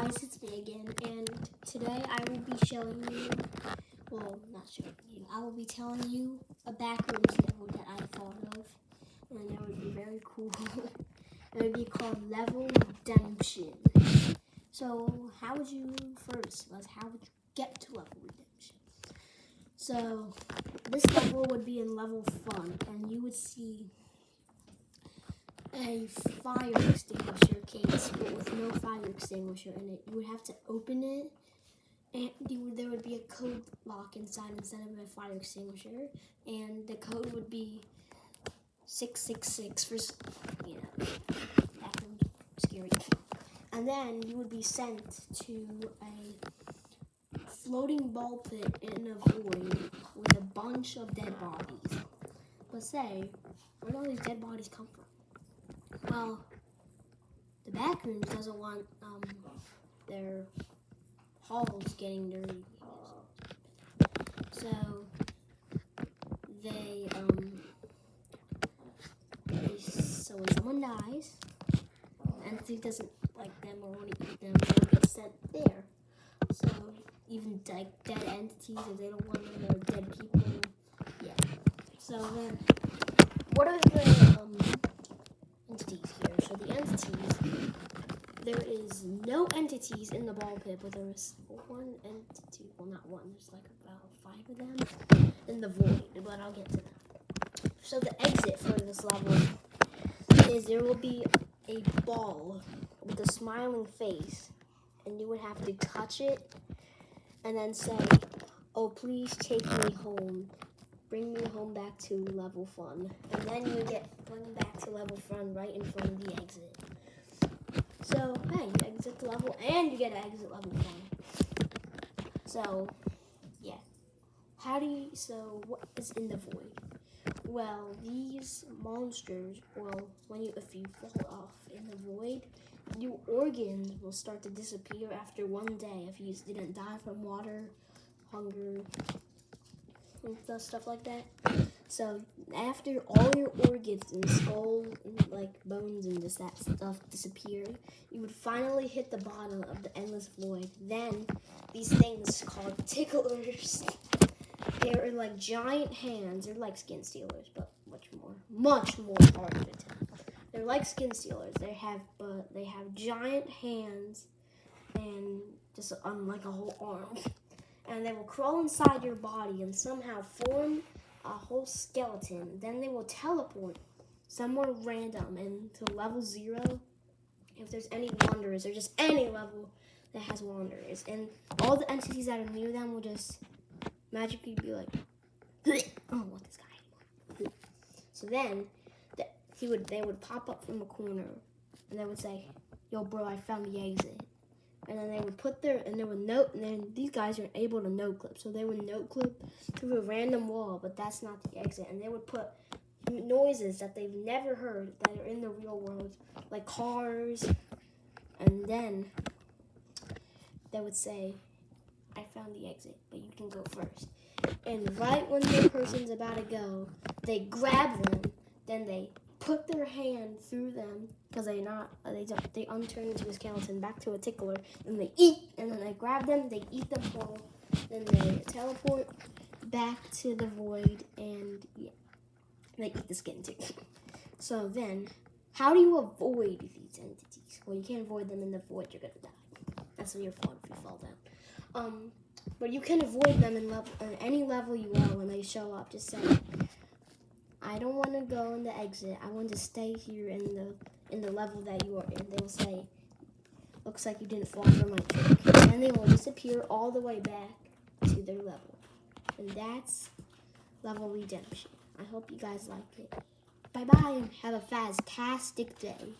guys, it's me again, and today I will be showing you, well, not showing you, I will be telling you a backrooms level that I thought of, and that would be very cool. It would be called Level Redemption. So, how would you get to Level Redemption? So, this level would be in Level Fun, and you would see a fire extinguisher case, but with no fire extinguisher in it. You would have to open it, and there would be a code lock inside instead of a fire extinguisher, and the code would be 666 for, that would be scary. And then you would be sent to a floating ball pit in a void with a bunch of dead bodies. But say, where do all these dead bodies come from? Well, the backrooms doesn't want their halls getting dirty. So so when someone dies, the entity doesn't like them or want to eat them, they'll get sent there. So even like dead entities, if they don't want them, or dead people, yeah. So then, what are the entities here? So the entities, there is no entities in the ball pit, but there is one entity. Well, not one. There's like about 5 of them in the void, but I'll get to that. So the exit for this level is there will be a ball with a smiling face, and you would have to touch it and then say, "Oh, please take me home. Bring me home back to Level Fun." And then you get bring back to Level Fun right in front of the exit. So, hey, you exit the level and you get to exit Level Fun. So, yeah. What is in the void? Well, these monsters, if you fall off in the void, your organs will start to disappear after one day if you didn't die from water, hunger, and stuff like that. So after all your organs and skull and like bones and just that stuff disappear, you would finally hit the bottom of the endless void. Then these things called ticklers, they're like giant hands. They're like skin stealers, but much more harder to tell. They're like skin stealers. They have giant hands and just like a whole arm. And they will crawl inside your body and somehow form a whole skeleton. Then they will teleport somewhere random into level 0. If there's any wanderers, or just any level that has wanderers, and all the entities that are near them will just magically be like, "I don't want this guy anymore." So then they would pop up from a corner, and they would say, "Yo, bro, I found the exit." And then they would and then these guys are able to note clip. So they would note clip through a random wall, but that's not the exit. And they would put noises that they've never heard that are in the real world, like cars. And then they would say, "I found the exit, but you can go first." And right when the person's about to go, they grab them, then they put their hand through them because they unturn into a skeleton back to a tickler, and then they grab them, they eat them whole, then they teleport back to the void, and they eat the skin too. So then, how do you avoid these entities? Well, you can't avoid them in the void. You're gonna die. That's your fault if you fall down. But you can avoid them in any level you are when they show up. Just say, "I don't want to go in the exit. I want to stay here in the level that you are in." They will say, "Looks like you didn't fall for my trick." And they will disappear all the way back to their level. And that's Level Redemption. I hope you guys like it. Bye-bye and have a fantastic day.